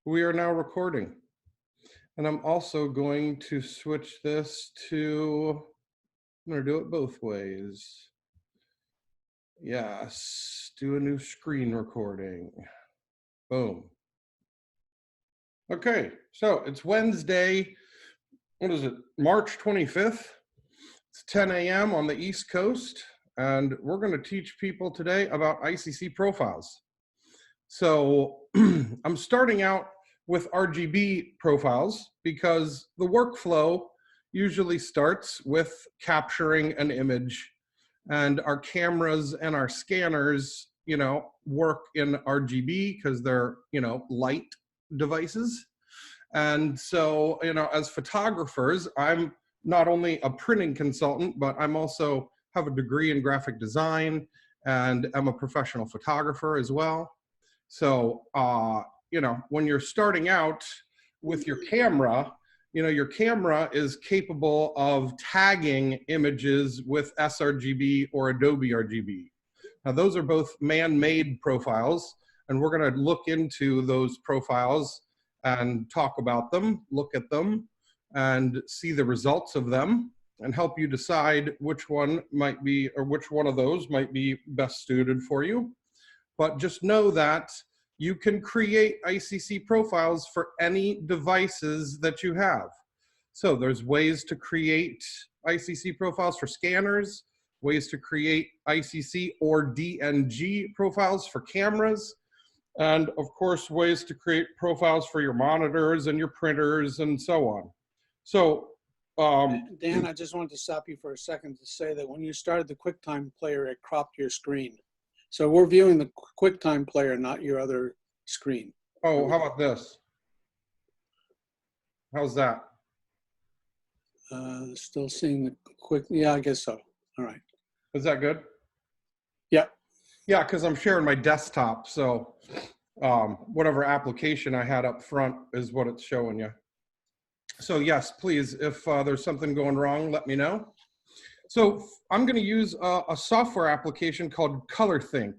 We are now recording. And I'm also going to switch this to, I'm going to do it both ways. Yes, do a new screen recording. Boom. Okay, so it's Wednesday, what is it, March 25th? It's 10 a.m. on the East Coast, and we're going to teach people today about ICC profiles. So I'm starting out with Rgb profiles because the workflow usually starts with capturing an image, and our cameras and our scanners, work in Rgb because they're, light devices. And so, as photographers, I'm not only a printing consultant, but I'm also have a degree in graphic design, and I'm a professional photographer as well. So, when you're starting out with your camera, your camera is capable of tagging images with Srgb or Adobe Rgb. Now, those are both man-made profiles, and we're going to look into those profiles and talk about them, look at them, and see the results of them, and help you decide which one might be, or which one of those might be best suited for you. But just know that you can create ICC profiles for any devices that you have. So there's ways to create ICC profiles for scanners, ways to create ICC or DNG profiles for cameras, and of course, ways to create profiles for your monitors and your printers and so on. So, Dan, I just wanted to stop you for a second to say that when you started the QuickTime player, it cropped your screen. So we're viewing the QuickTime player, not your other screen. Oh, how about this? How's that? Still seeing the yeah, I guess so. All right. Is that good? Yeah. Yeah, because I'm sharing my desktop, so whatever application I had up front is what it's showing you. So yes, please, if there's something going wrong, let me know. So I'm going to use a software application called ColorThink.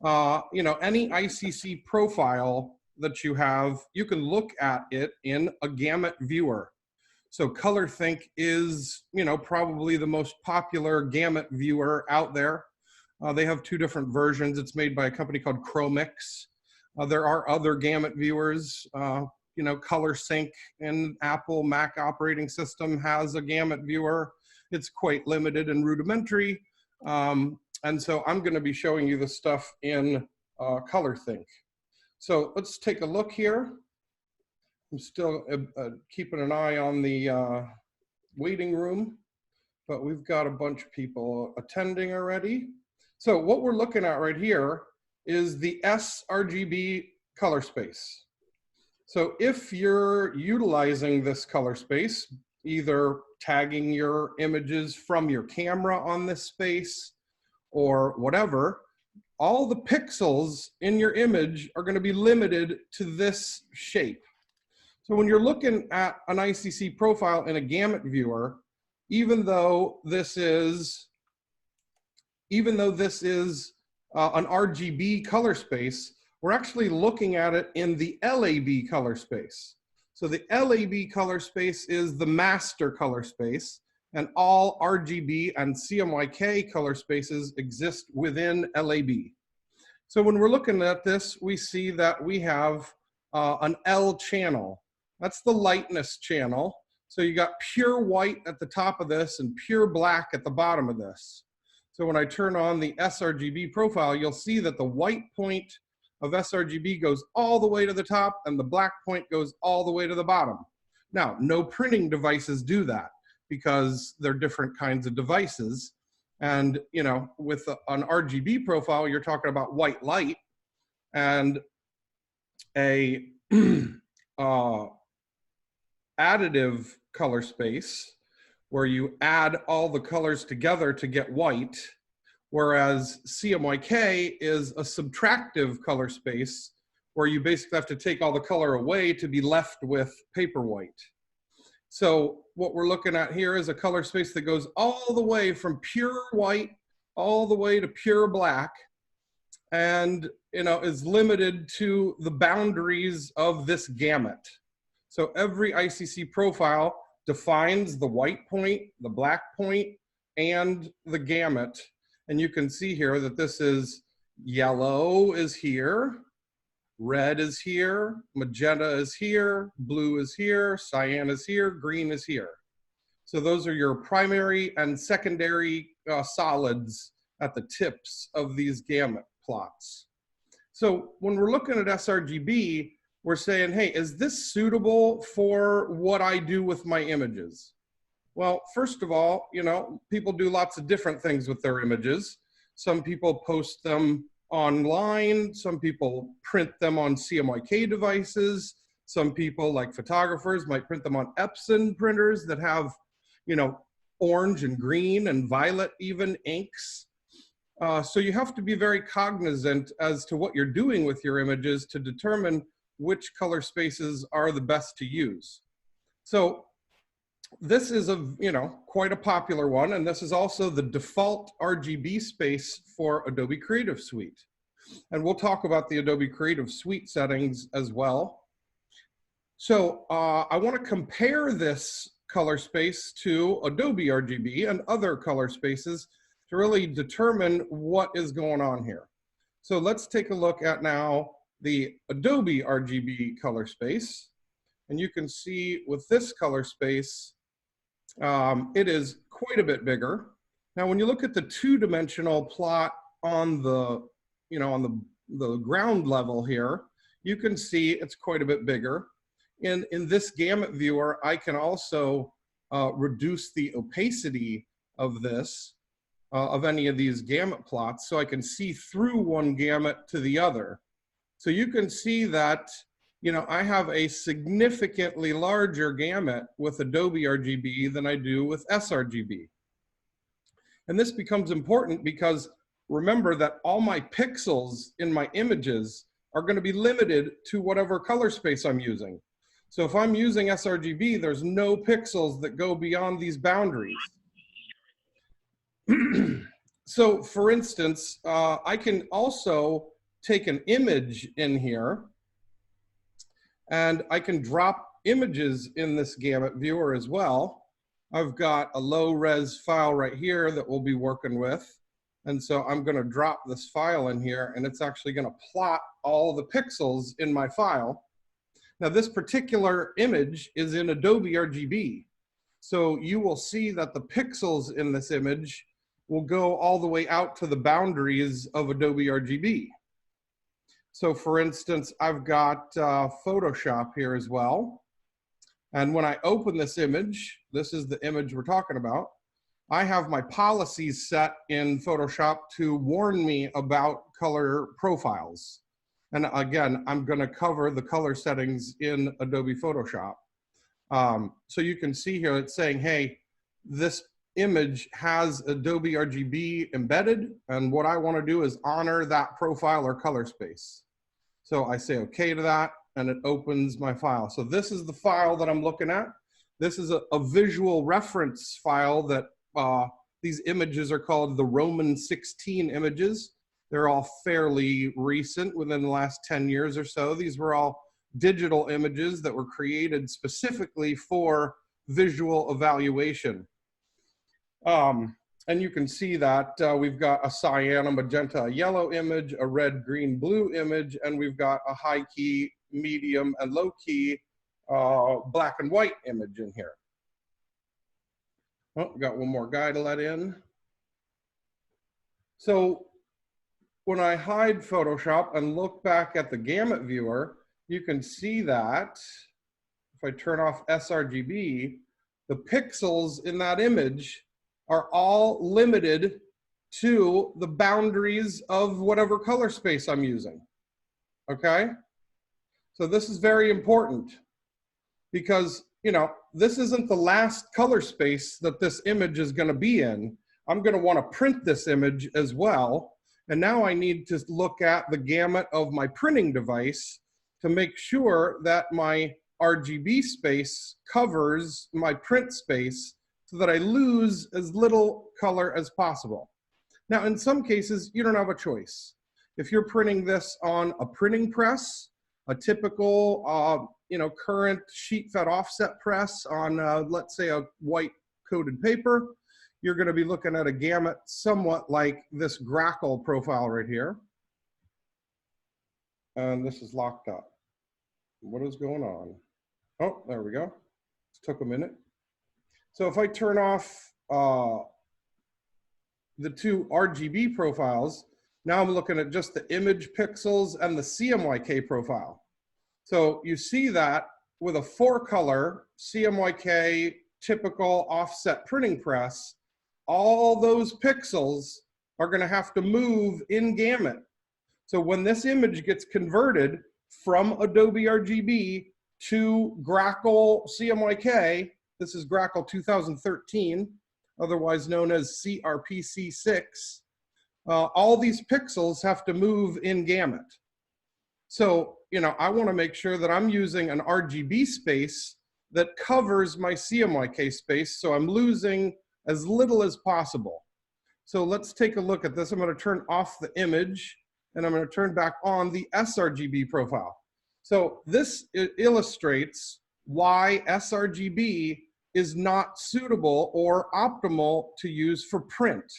Any ICC profile that you have, you can look at it in a Gamete Viewer. So ColorThink is, probably the most popular Gamete Viewer out there. They have two different versions. It's made by a company called Cmyk. There are other Gamete Viewers. ColorSync in Apple Mac operating system has a Gamete Viewer. It's quite limited and rudimentary. And so I'm going to be showing you the stuff in ColorThink. So let's take a look here. I'm still keeping an eye on the waiting room, but we've got a bunch of people attending already. So what we're looking at right here is the Srgb color space. So if you're utilizing this color space, either tagging your images from your camera on this space or whatever, all the pixels in your image are going to be limited to this shape. So when you're looking at an ICC profile in a Gamete Viewer, even though this is an Rgb color space, we're actually looking at it in the LAB color space. So the LAB color space is the master color space, and all Rgb and Cmyk color spaces exist within LAB. So when we're looking at this, we see that we have an L channel. That's the lightness channel. So you got pure white at the top of this and pure black at the bottom of this. So when I turn on the Srgb profile, you'll see that the white point of Srgb goes all the way to the top and the black point goes all the way to the bottom. Now, no printing devices do that because they're different kinds of devices. And, with an Rgb profile, you're talking about white light and a additive color space where you add all the colors together to get white, whereas Cmyk is a subtractive color space where you basically have to take all the color away to be left with paper white. So what we're looking at here is a color space that goes all the way from pure white all the way to pure black. And is limited to the boundaries of this gamut. So every ICC profile defines the white point, the black point, and the gamut. And you can see here that this is yellow is here, red is here, magenta is here, blue is here, cyan is here, green is here. So those are your primary and secondary solids at the tips of these gamut plots. So when we're looking at Srgb, we're saying, hey, is this suitable for what I do with my images? Well, first of all, people do lots of different things with their images. Some people post them online. Some people print them on Cmyk devices. Some people, like photographers, might print them on Epson printers that have, orange and green and violet even inks. So you have to be very cognizant as to what you're doing with your images to determine which color spaces are the best to use. So this is quite a popular one, and this is also the default RGB space for Adobe Creative Suite. And we'll talk about the Adobe Creative Suite settings as well. So I want to compare this color space to Adobe Rgb and other color spaces to really determine what is going on here. So let's take a look at now the Adobe Rgb color space. And you can see with this color space, it is quite a bit bigger. Now, when you look at the two-dimensional plot on the, on the ground level here, you can see it's quite a bit bigger. In this Gamete Viewer, I can also reduce the opacity of this, of any of these gamut plots, so I can see through one gamut to the other. So you can see that, I have a significantly larger gamut with Adobe Rgb than I do with Srgb. And this becomes important because remember that all my pixels in my images are going to be limited to whatever color space I'm using. So if I'm using Srgb, there's no pixels that go beyond these boundaries. So for instance, I can also take an image in here, and I can drop images in this Gamete Viewer as well. I've got a low res file right here that we'll be working with. And so I'm going to drop this file in here, and it's actually going to plot all the pixels in my file. Now, this particular image is in Adobe Rgb. So you will see that the pixels in this image will go all the way out to the boundaries of Adobe Rgb. So for instance, I've got Photoshop here as well. And when I open this image, this is the image we're talking about, I have my policies set in Photoshop to warn me about color profiles. And again, I'm going to cover the color settings in Adobe Photoshop. So you can see here it's saying, hey, this image has Adobe Rgb embedded, and what I want to do is honor that profile or color space. So I say okay to that, and it opens my file. So this is the file that I'm looking at. This is a visual reference file that these images are called the Roman 16 images. They're all fairly recent, within the last 10 years or so. These were all digital images that were created specifically for visual evaluation. And you can see that we've got a cyan, a magenta, a yellow image, a red, green, blue image, and we've got a high key, medium, and low key black and white image in here. Oh, got one more guy to let in. So when I hide Photoshop and look back at the Gamete Viewer, you can see that if I turn off Srgb, the pixels in that image are all limited to the boundaries of whatever color space I'm using, okay? So this is very important because, this isn't the last color space that this image is gonna be in. I'm gonna wanna print this image as well. And now I need to look at the gamut of my printing device to make sure that my RGB space covers my print space so that I lose as little color as possible. Now, in some cases, you don't have a choice. If you're printing this on a printing press, a typical, current sheet fed offset press on, let's say, a white coated paper, you're going to be looking at a gamut somewhat like this Grackle profile right here. And this is locked up. What is going on? Oh, there we go. It took a minute. So if I turn off the two Rgb profiles, now I'm looking at just the image pixels and the Cmyk profile. So you see that with a 4-color Cmyk typical offset printing press, all those pixels are going to have to move in gamut. So when this image gets converted from Adobe Rgb to Grackle Cmyk, this is Grackle 2013, otherwise known as CRPC6, all these pixels have to move in gamut. So, I want to make sure that I'm using an Rgb space that covers my Cmyk space, so I'm losing as little as possible. So let's take a look at this. I'm going to turn off the image, and I'm going to turn back on the Srgb profile. So this illustrates why Srgb is not suitable or optimal to use for print,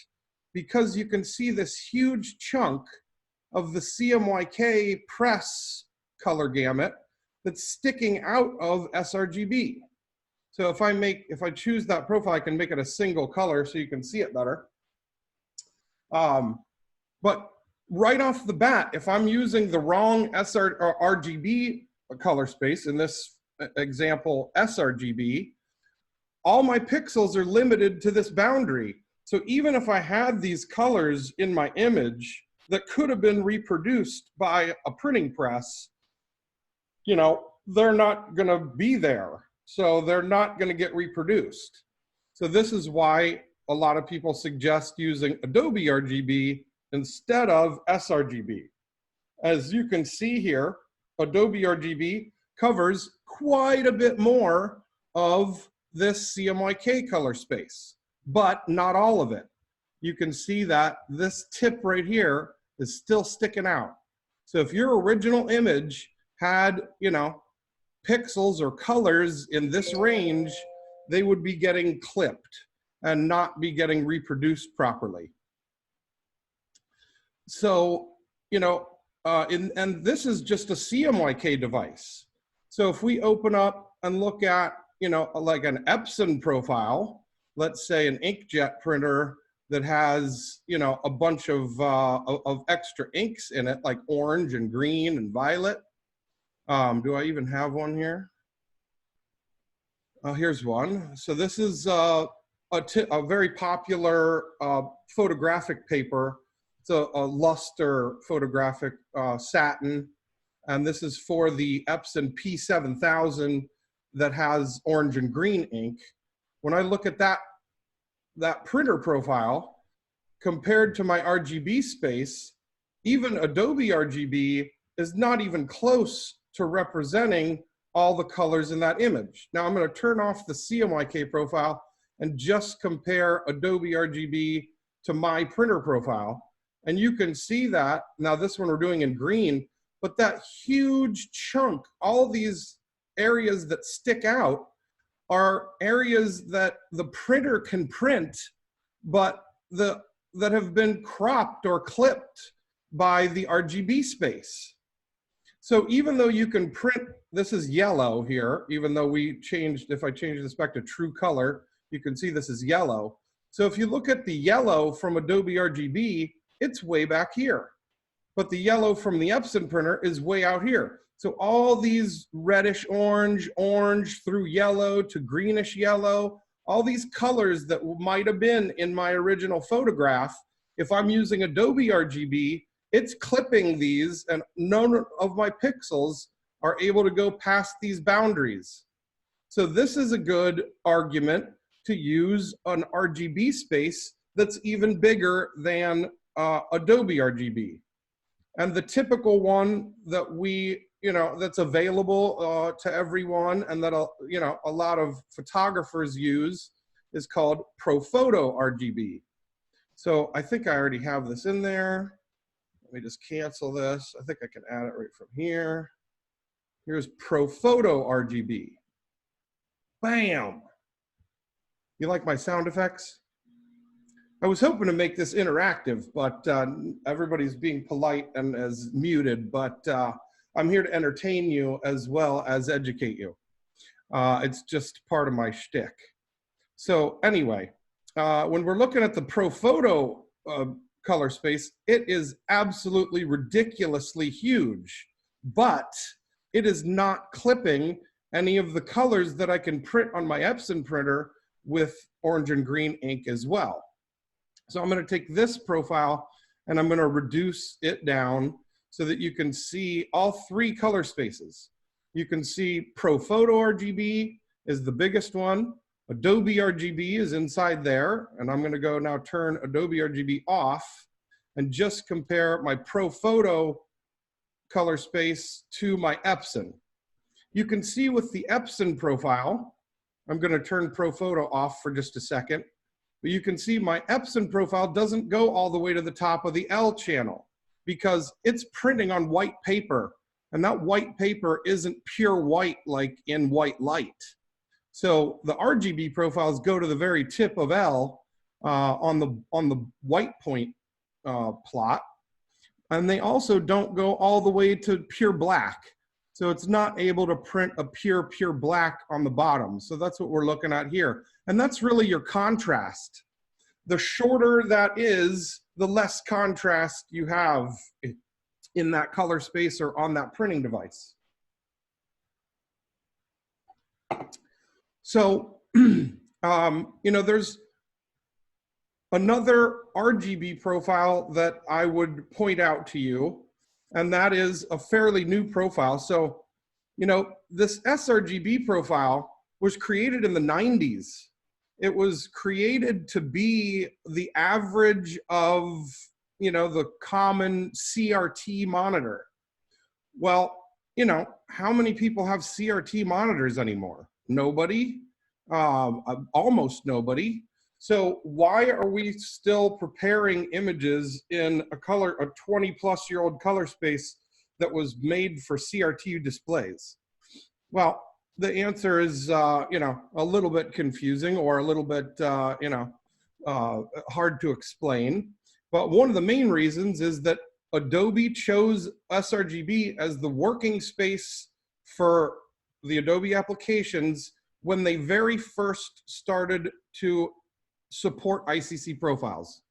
because you can see this huge chunk of the Cmyk press color gamut that's sticking out of Srgb. So if I choose that profile, I can make it a single color so you can see it better. But right off the bat, if I'm using the wrong Rgb color space, in this example Srgb, all my pixels are limited to this boundary. So even if I had these colors in my image that could have been reproduced by a printing press, they're not going to be there. So they're not going to get reproduced. So this is why a lot of people suggest using Adobe Rgb instead of Srgb. As you can see here, Adobe Rgb covers quite a bit more of this Cmyk color space, but not all of it. You can see that this tip right here is still sticking out. So if your original image had, pixels or colors in this range, they would be getting clipped and not be getting reproduced properly. So, and this is just a Cmyk device. So if we open up and look at, like an Epson profile, let's say an inkjet printer that has, a bunch of extra inks in it, like orange and green and violet. Do I even have one here? Here's one. So this is a very popular photographic paper. It's a luster photographic satin. And this is for the Epson P7000 that has orange and green ink. When I look at that printer profile compared to my Rgb space, even Adobe Rgb is not even close to representing all the colors in that image. Now I'm going to turn off the Cmyk profile and just compare Adobe Rgb to my printer profile. And you can see that, now this one we're doing in green, but that huge chunk, all these areas that stick out are areas that the printer can print, but that have been cropped or clipped by the Rgb space. So even though you can print, this is yellow here, even though if I change this back to true color, you can see this is yellow. So if you look at the yellow from Adobe Rgb, it's way back here. But the yellow from the Epson printer is way out here. So all these reddish orange, orange through yellow to greenish yellow, all these colors that might have been in my original photograph, if I'm using Adobe Rgb, it's clipping these and none of my pixels are able to go past these boundaries. So this is a good argument to use an Rgb space that's even bigger than Adobe Rgb. And the typical one that that's available to everyone and that a lot of photographers use is called Prophoto Rgb. So I think I already have this in there. Let me just cancel this. I think I can add it right from here. Here's Prophoto Rgb. Bam. You like my sound effects? I was hoping to make this interactive, but everybody's being polite and is muted, but I'm here to entertain you as well as educate you. It's just part of my shtick. So anyway, when we're looking at the Prophoto color space, it is absolutely ridiculously huge, but it is not clipping any of the colors that I can print on my Epson printer with orange and green ink as well. So I'm going to take this profile and I'm going to reduce it down so that you can see all three color spaces. You can see Prophoto Rgb is the biggest one. Adobe Rgb is inside there. And I'm going to go now turn Adobe Rgb off and just compare my Prophoto color space to my Epson. You can see with the Epson profile, I'm going to turn Prophoto off for just a second. But you can see my Epson profile doesn't go all the way to the top of the L channel because it's printing on white paper, and that white paper isn't pure white like in white light. So the RGB profiles go to the very tip of L on the white point plot, and they also don't go all the way to pure black. So it's not able to print a pure black on the bottom. So that's what we're looking at here. And that's really your contrast. The shorter that is, the less contrast you have in that color space or on that printing device. So, you know, there's another RGB profile that I would point out to you, and that is a fairly new profile. So, you know, this Srgb profile was created in the 90s. It was created to be the average of, you know, the common CRT monitor. Well, you know, how many people have CRT monitors anymore? Nobody, almost nobody. So why are we still preparing images in a 20-plus-year-old color space that was made for CRT displays? Well, the answer is, you know, a little bit confusing or a little bit, you know, hard to explain. But one of the main reasons is that Adobe chose Srgb as the working space for the Adobe applications when they very first started to support ICC profiles.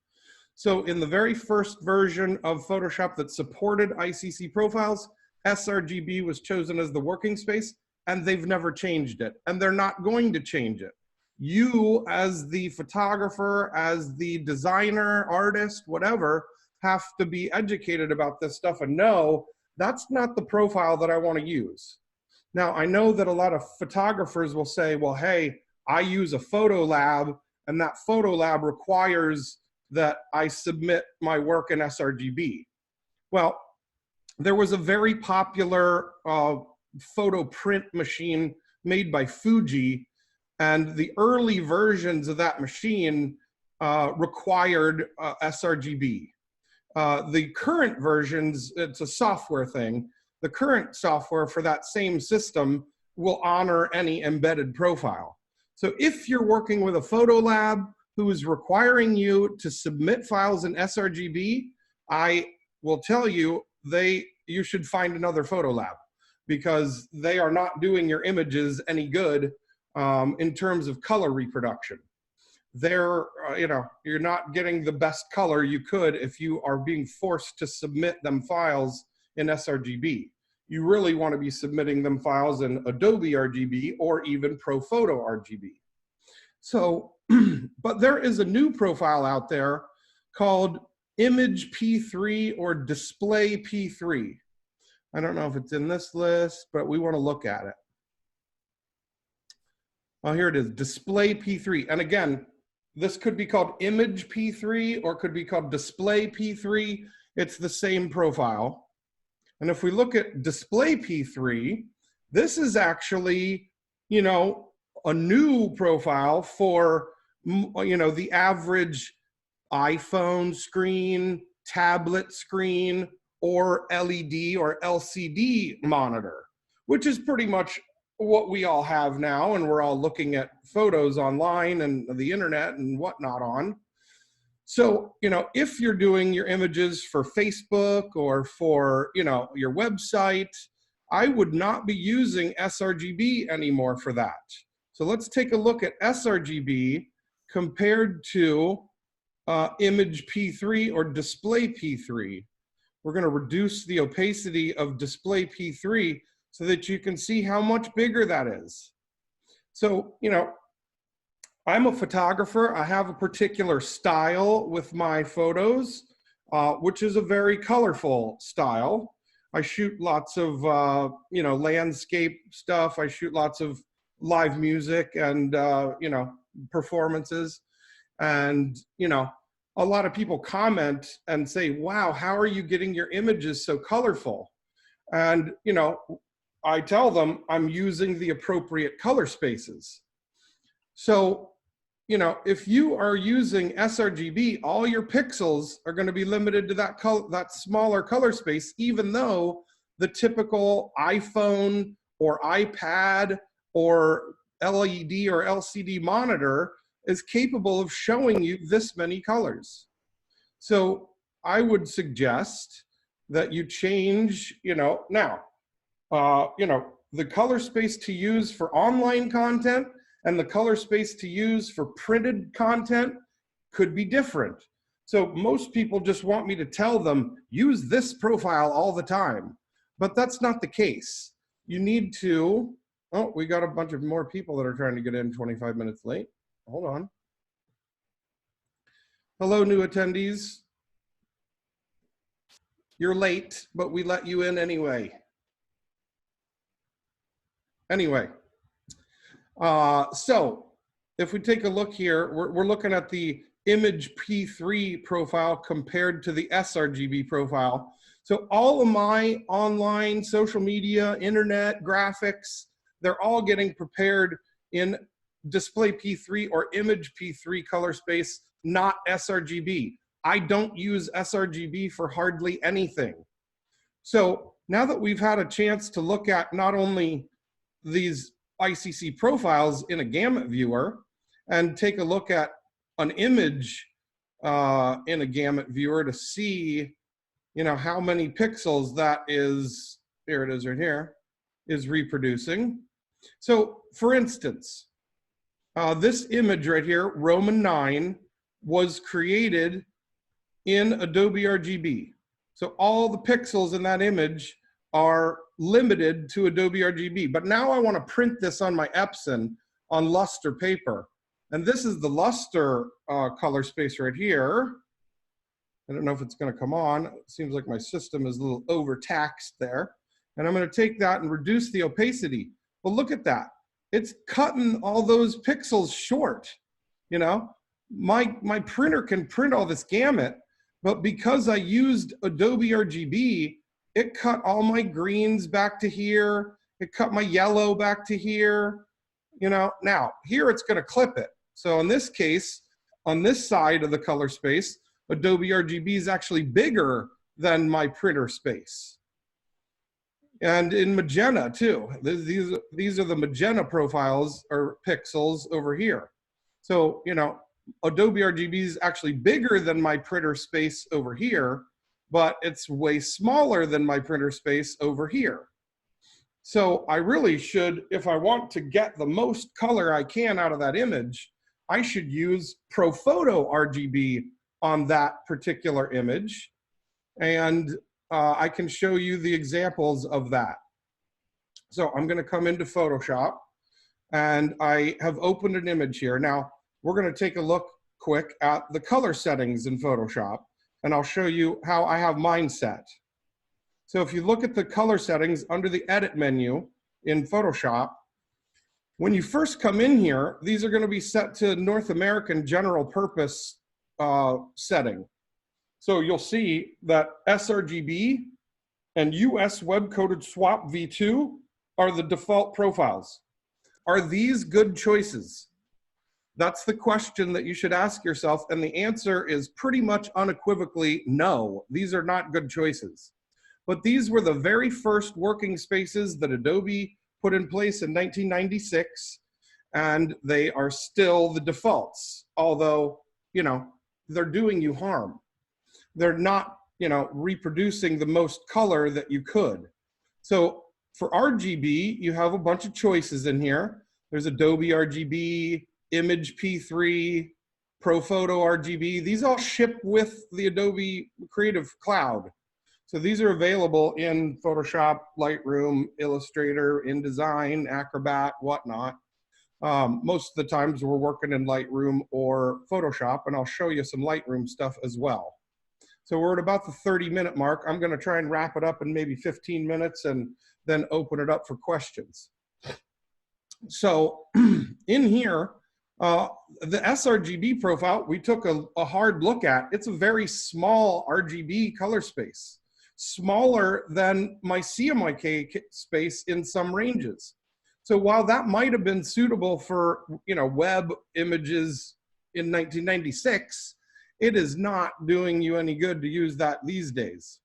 So in the very first version of Photoshop that supported ICC profiles, Srgb was chosen as the working space, and they've never changed it, and they're not going to change it. You, as the photographer, as the designer, artist, whatever, have to be educated about this stuff and know that's not the profile that I want to use. Now, I know that a lot of photographers will say, well, hey, I use a photo lab, and that photo lab requires that I submit my work in Srgb. Well, there was a very popular photo print machine made by Fuji, and the early versions of that machine required Srgb. The current versions, it's a software thing. The current software for that same system will honor any embedded profile. So if you're working with a photo lab who is requiring you to submit files in Srgb, I will tell you you should find another photo lab, because they are not doing your images any good in terms of color reproduction. They're, you know, you're not getting the best color you could if you are being forced to submit them files in Srgb. You really want to be submitting them files in Adobe Rgb or even Prophoto Rgb. So, but there is a new profile out there called Image P3 or Display P3. I don't know if it's in this list, but we want to look at it. Oh, here it is, Display P3. And again, this could be called Image P3 or could be called Display P3. It's the same profile. And if we look at Display P3, this is actually, you know, a new profile for, you know, the average iPhone screen, tablet screen or LED or LCD monitor, which is pretty much what we all have now, and we're all looking at photos online and the internet and whatnot on. So, you know, if you're doing your images for Facebook or for, you know, your website, I would not be using Srgb anymore for that. So let's take a look at Srgb compared to image P3 or display P3. We're going to reduce the opacity of display P3 so that you can see how much bigger that is. So, you know, I'm a photographer. I have a particular style with my photos, which is a very colorful style. I shoot lots of, you know, landscape stuff. I shoot lots of live music and, you know, performances. And, you know, a lot of people comment and say, wow, how are you getting your images so colorful? And, you know, I tell them I'm using the appropriate color spaces. So, you know, if you are using Srgb, all your pixels are going to be limited to that color, that smaller color space, even though the typical iPhone or iPad or LED or LCD monitor is capable of showing you this many colors. So I would suggest that you change, you know, now, you know, the color space to use for online content and the color space to use for printed content could be different. So most people just want me to tell them, use this profile all the time, but that's not the case. You need to, oh, we got a bunch of more people that are trying to get in 25 minutes late. Hold on. Hello, new attendees. You're late, but we let you in anyway. Anyway, so if we take a look here, we're looking at the image P3 profile compared to the Srgb profile. So all of my online, social media, internet, graphics, they're all getting prepared in display P3 or image P3 color space, not Srgb. I don't use Srgb for hardly anything. So now that we've had a chance to look at not only these ICC profiles in a Gamete Viewer and take a look at an image in a Gamete Viewer to see, you know, how many pixels that is, here it is right here, is reproducing. So for instance, this image right here, Roman 9, was created in Adobe Rgb. So all the pixels in that image are limited to Adobe Rgb. But now I want to print this on my Epson on luster paper. And this is the luster color space right here. I don't know if it's going to come on. It seems like my system is a little overtaxed there. And I'm going to take that and reduce the opacity. Well, look at that. It's cutting all those pixels short. You know, my printer can print all this gamut, but because I used Adobe Rgb, it cut all my greens back to here. It cut my yellow back to here. You know, now here it's going to clip it. So in this case, on this side of the color space, Adobe Rgb is actually bigger than my printer space. And in magenta too. These are the magenta profiles or pixels over here. So, you know, Adobe Rgb is actually bigger than my printer space over here, but it's way smaller than my printer space over here. So I really should, if I want to get the most color I can out of that image, I should use Prophoto Rgb on that particular image. And I can show you the examples of that. So I'm going to come into Photoshop and I have opened an image here. Now we're going to take a look quick at the color settings in Photoshop, and I'll show you how I have mine set. So if you look at the color settings under the edit menu in Photoshop, when you first come in here, these are going to be set to North American general purpose setting. So you'll see that Srgb and US web coded swap v2 are the default profiles. Are these good choices? That's the question that you should ask yourself, and the answer is pretty much unequivocally no. These are not good choices. But these were the very first working spaces that Adobe put in place in 1996, and they are still the defaults, although, you know, they're doing you harm. They're not, you know, reproducing the most color that you could. So for RGB, you have a bunch of choices in here. There's Adobe Rgb, Image P3, Prophoto Rgb. These all ship with the Adobe Creative Cloud. So these are available in Photoshop, Lightroom, Illustrator, InDesign, Acrobat, whatnot. Most of the times we're working in Lightroom or Photoshop, and I'll show you some Lightroom stuff as well. So we're at about the 30-minute mark. I'm going to try and wrap it up in maybe 15 minutes and then open it up for questions. So in here, the Srgb profile, we took a hard look at. It's a very small RGB color space, smaller than my Cmyk space in some ranges. So while that might have been suitable for, you know, web images in 1996, it is not doing you any good to use that these days.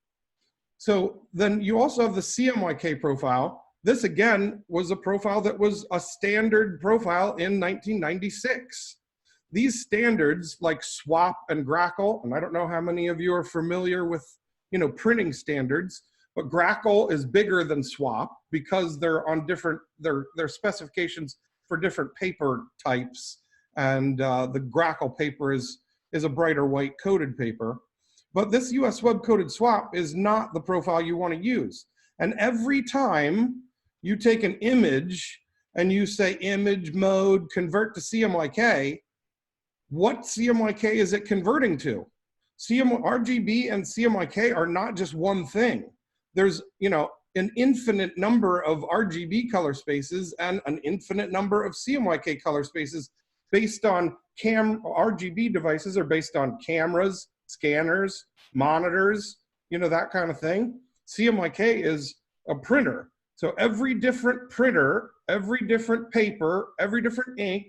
So then you also have the Cmyk profile. This again was a profile that was a standard profile in 1996. These standards like swap and Grackle, and I don't know how many of you are familiar with, you know, printing standards, but Grackle is bigger than swap because they're on different, they're specifications for different paper types. And the Grackle paper is a brighter white coated paper. But this US web coated swap is not the profile you want to use. And every time you take an image and you say image mode, convert to Cmyk, what Cmyk is it converting to? Rgb and Cmyk are not just one thing. There's, you know, an infinite number of RGB color spaces and an infinite number of Cmyk color spaces based on RGB devices are based on cameras, scanners, monitors, you know, that kind of thing. Cmyk is a printer. So every different printer, every different paper, every different ink,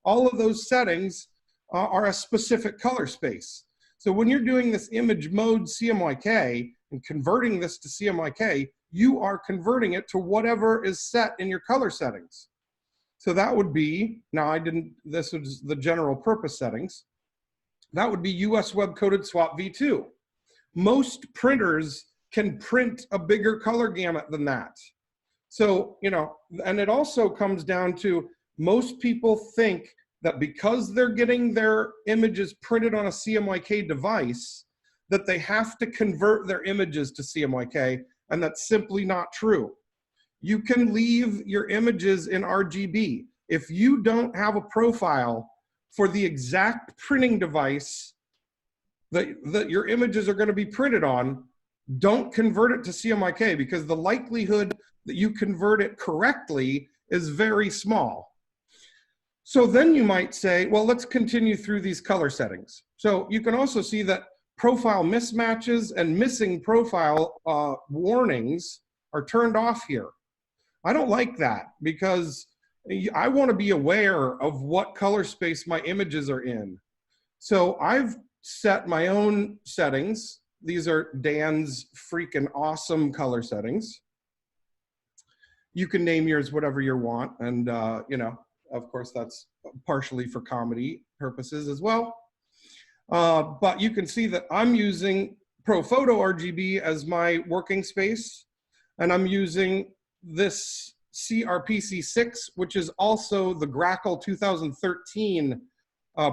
all of those settings are a specific color space. So when you're doing this image mode Cmyk and converting this to Cmyk, you are converting it to whatever is set in your color settings. So that would be, now this was the general purpose settings. That would be US Web Coated Swap V2. Most printers can print a bigger color gamut than that. So, you know, and it also comes down to most people think that because they're getting their images printed on a Cmyk device, that they have to convert their images to Cmyk, and that's simply not true. You can leave your images in RGB. If you don't have a profile for the exact printing device that your images are going to be printed on, don't convert it to Cmyk, because the likelihood that you convert it correctly is very small. So then you might say, well, let's continue through these color settings. So you can also see that profile mismatches and missing profile warnings are turned off here. I don't like that because I want to be aware of what color space my images are in. So I've set my own settings. These are Dan's freaking awesome color settings. You can name yours whatever you want. And, you know, of course, that's partially for comedy purposes as well. But you can see that I'm using Prophoto Rgb as my working space. And I'm using this CRPC6, which is also the Grackle 2013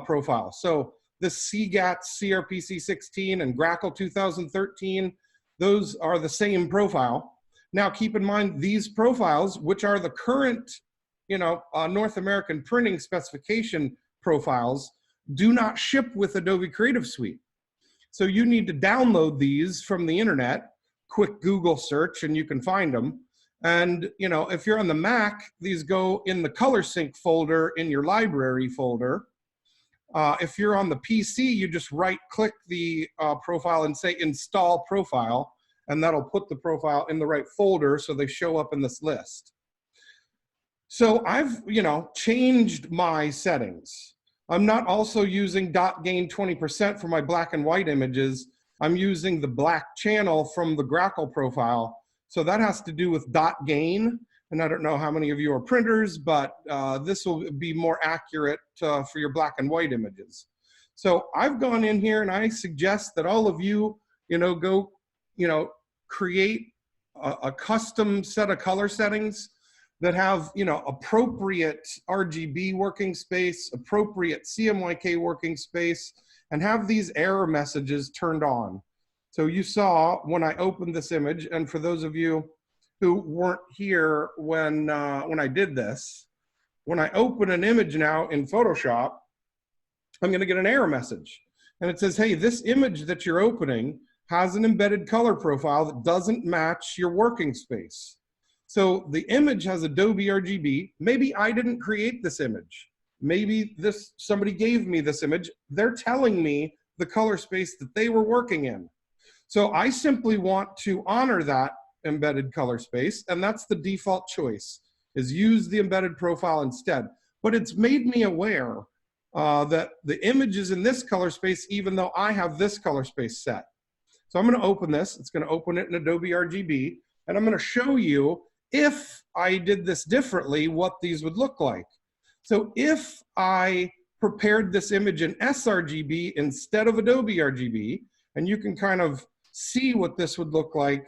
profile. So this CGAT CRPC16 and Grackle 2013, those are the same profile. Now keep in mind these profiles, which are the current, you know, North American printing specification profiles, do not ship with Adobe Creative Suite. So you need to download these from the internet, quick Google search, and you can find them. And, you know, if you're on the Mac, these go in the Color Sync folder in your library folder. If you're on the PC, you just right-click the profile and say Install Profile, and that'll put the profile in the right folder so they show up in this list. So I've, you know, changed my settings. I'm not also using dot gain 20% for my black and white images. I'm using the black channel from the Grackle profile. So that has to do with dot gain. And I don't know how many of you are printers, but this will be more accurate for your black and white images. So I've gone in here and I suggest that all of you, go, create a custom set of color settings that have, appropriate RGB working space, appropriate CMYK working space, and have these error messages turned on. So you saw when I opened this image, and for those of you who weren't here when I did this, when I open an image now in Photoshop, I'm going to get an error message. And it says, hey, this image that you're opening has an embedded color profile that doesn't match your working space. So the image has Adobe Rgb. Maybe I didn't create this image. Maybe somebody gave me this image. They're telling me the color space that they were working in. So I simply want to honor that embedded color space, and that's the default choice, is use the embedded profile instead. But it's made me aware that the image is in this color space, even though I have this color space set. So I'm going to open this. It's going to open it in Adobe Rgb, and I'm going to show you if I did this differently, what these would look like. So if I prepared this image in Srgb instead of Adobe Rgb, and you can kind of see what this would look like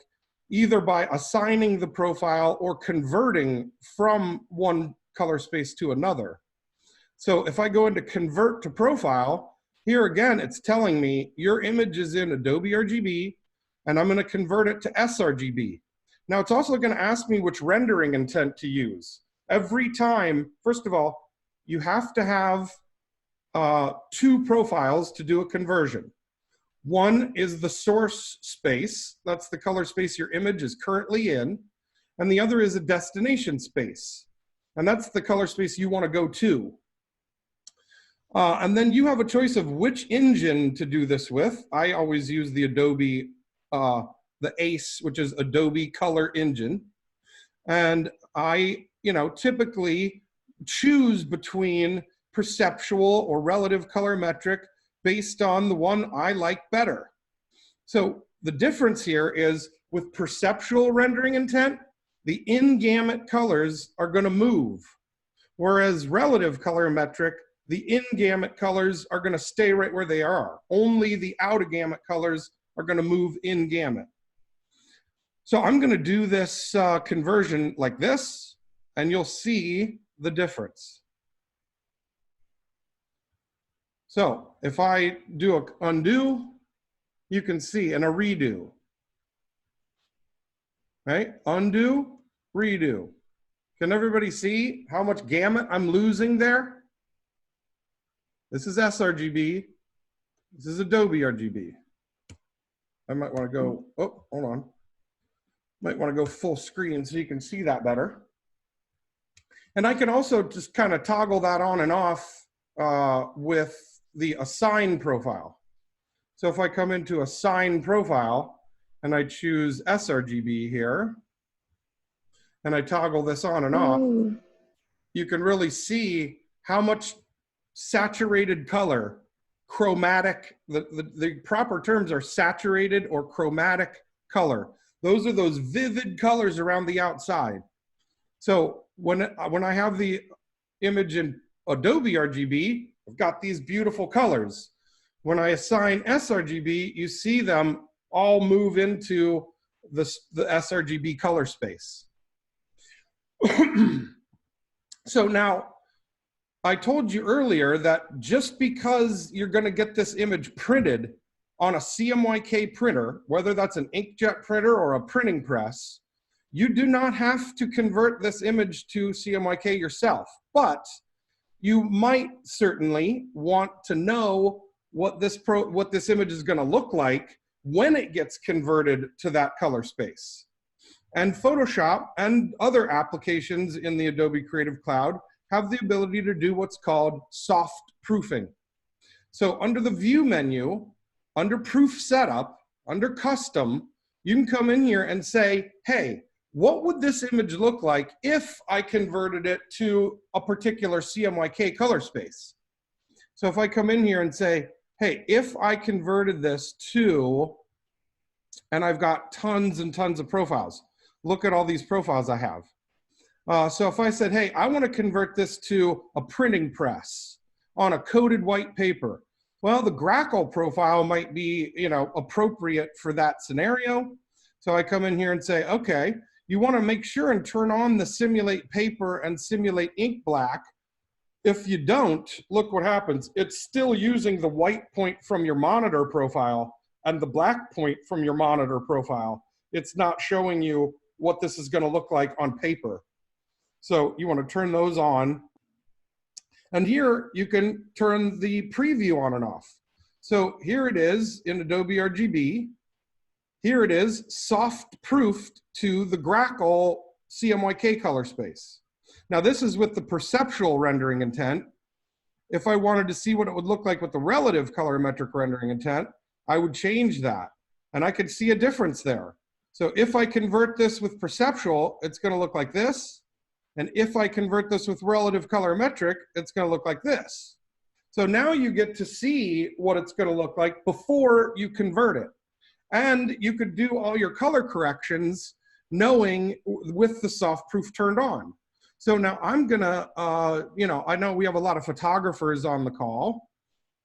either by assigning the profile or converting from one color space to another. So if I go into convert to profile, here again, it's telling me your image is in Adobe Rgb, and I'm going to convert it to Srgb. Now it's also going to ask me which rendering intent to use. Every time, first of all, you have to have two profiles to do a conversion. One is the source space, that's the color space your image is currently in, and the other is a destination space, and that's the color space you want to go to. And then you have a choice of which engine to do this with. I always use the Adobe, the ACE, which is Adobe Color Engine. And I, typically choose between perceptual or relative colorimetric based on the one I like better. So the difference here is with perceptual rendering intent, the in-gamut colors are going to move. Whereas relative colorimetric, the in-gamut colors are going to stay right where they are. Only the out-of-gamut colors are going to move in-gamut. So I'm going to do this conversion like this, and you'll see the difference. So if I do an undo, you can see, and a redo. Right? Undo, redo. Can everybody see how much gamut I'm losing there? This is Srgb. This is Adobe Rgb. I might want to go, oh, hold on. Might want to go full screen so you can see that better. And I can also just kind of toggle that on and off with the assign profile. So if I come into assign profile and I choose Srgb here, and I toggle this on and off, you can really see how much saturated color, chromatic, the proper terms are saturated or chromatic color. Those are those vivid colors around the outside. So when I have the image in Adobe Rgb, I've got these beautiful colors. When I assign Srgb, you see them all move into the Srgb color space. So now, I told you earlier that just because you're going to get this image printed on a CMYK printer, whether that's an inkjet printer or a printing press, you do not have to convert this image to CMYK yourself. But you might certainly want to know what this image is going to look like when it gets converted to that color space. And Photoshop and other applications in the Adobe Creative Cloud have the ability to do what's called soft proofing. So under the View menu, under Proof Setup, under Custom, you can come in here and say, hey, what would this image look like if I converted it to a particular CMYK color space? So if I come in here and say, hey, if I converted this to, and I've got tons and tons of profiles. Look at all these profiles I have. So if I said, hey, I want to convert this to a printing press on a coated white paper. Well, the Grackle profile might be, appropriate for that scenario. So I come in here and say, okay, you want to make sure and turn on the simulate paper and simulate ink black. If you don't, look what happens. It's still using the white point from your monitor profile and the black point from your monitor profile. It's not showing you what this is going to look like on paper. So you want to turn those on. And here you can turn the preview on and off. So here it is in Adobe Rgb. Here it is soft proofed to the Grackle CMYK color space. Now this is with the perceptual rendering intent. If I wanted to see what it would look like with the relative colorimetric rendering intent, I would change that. And I could see a difference there. So if I convert this with perceptual, it's going to look like this. And if I convert this with relative colorimetric, it's going to look like this. So now you get to see what it's going to look like before you convert it. And you could do all your color corrections knowing with the soft proof turned on. So now I'm gonna, I know we have a lot of photographers on the call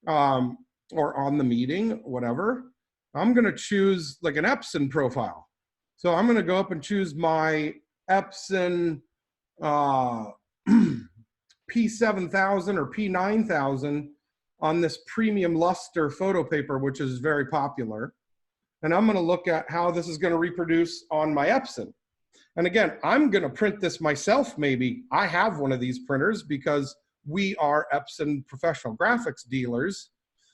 or on the meeting, whatever. I'm gonna choose like an Epson profile. So I'm gonna go up and choose my Epson P7000 or P9000 on this premium luster photo paper, which is very popular. And I'm gonna look at how this is gonna reproduce on my Epson. And again, I'm gonna print this myself maybe. I have one of these printers because we are Epson professional graphics dealers.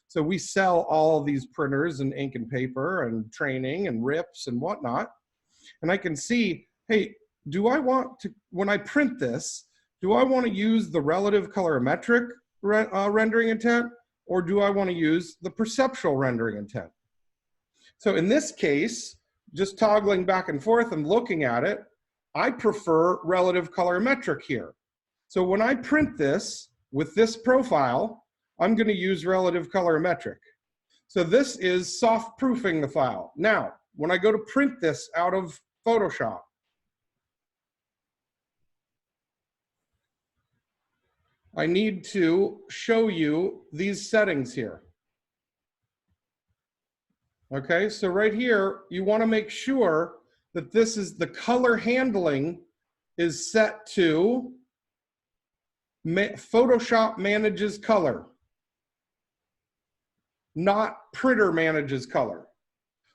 So we sell all these printers and ink and paper and training and rips and whatnot. And I can see, hey, do I want to, when I print this, do I want to use the relative colorimetric rendering intent, or do I want to use the perceptual rendering intent? So in this case, just toggling back and forth and looking at it, I prefer relative colorimetric here. So when I print this with this profile, I'm going to use relative colorimetric. So this is soft proofing the file. Now, when I go to print this out of Photoshop, I need to show you these settings here. Okay, so right here, you want to make sure that this is the color handling is set to Photoshop manages color, not printer manages color.